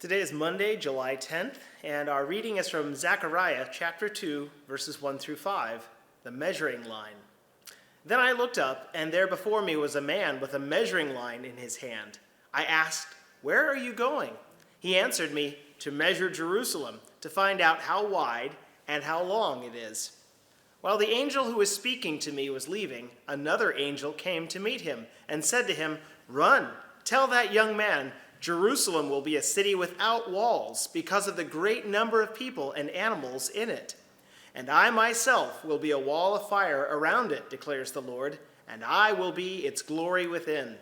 Today is Monday, July 10th, and our reading is from Zechariah chapter 2, verses 1 through 5, the measuring line. Then I looked up, and there before me was a man with a measuring line in his hand. I asked, "Where are you going?" He answered me, "To measure Jerusalem, to find out how wide and how long it is." While the angel who was speaking to me was leaving, another angel came to meet him and said to him, "Run, tell that young man, Jerusalem will be a city without walls because of the great number of people and animals in it. And I myself will be a wall of fire around it, declares the Lord, and I will be its glory within."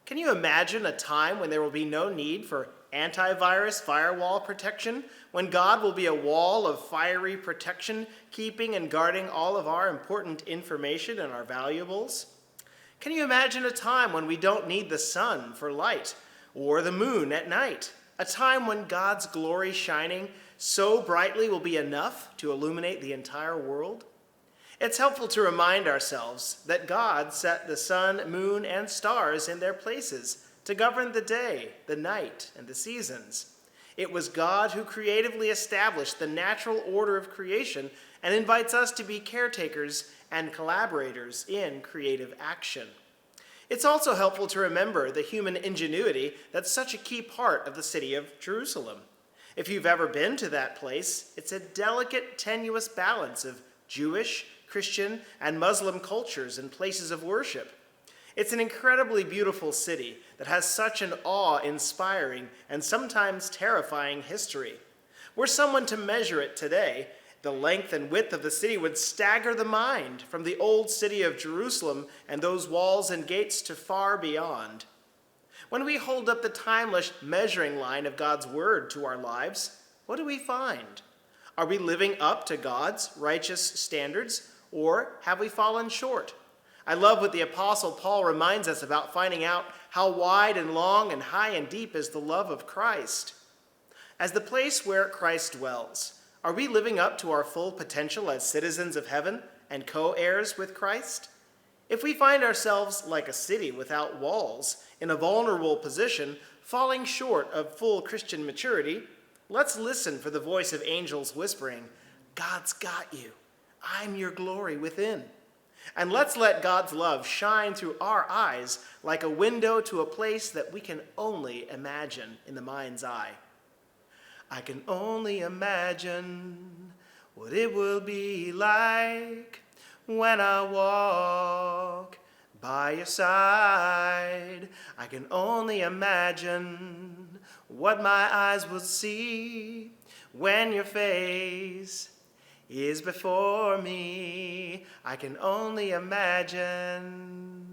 Can you imagine a time when there will be no need for antivirus firewall protection, when God will be a wall of fiery protection, keeping and guarding all of our important information and our valuables? Can you imagine a time when we don't need the sun for light or the moon at night? A time when God's glory shining so brightly will be enough to illuminate the entire world? It's helpful to remind ourselves that God set the sun, moon, and stars in their places to govern the day, the night, and the seasons. It was God who creatively established the natural order of creation and invites us to be caretakers and collaborators in creative action. It's also helpful to remember the human ingenuity that's such a key part of the city of Jerusalem. If you've ever been to that place, it's a delicate, tenuous balance of Jewish, Christian, and Muslim cultures and places of worship. It's an incredibly beautiful city that has such an awe-inspiring and sometimes terrifying history. Were someone to measure it today, the length and width of the city would stagger the mind, from the old city of Jerusalem and those walls and gates to far beyond. When we hold up the timeless measuring line of God's word to our lives, what do we find? Are we living up to God's righteous standards, or have we fallen short? I love what the Apostle Paul reminds us about finding out how wide and long and high and deep is the love of Christ. As the place where Christ dwells, are we living up to our full potential as citizens of heaven and co-heirs with Christ? If we find ourselves like a city without walls, in a vulnerable position, falling short of full Christian maturity, let's listen for the voice of angels whispering, "God's got you. I'm your glory within." And let's let God's love shine through our eyes like a window to a place that we can only imagine in the mind's eye. I can only imagine what it will be like when I walk by your side. I can only imagine what my eyes will see when your face is before me. I can only imagine.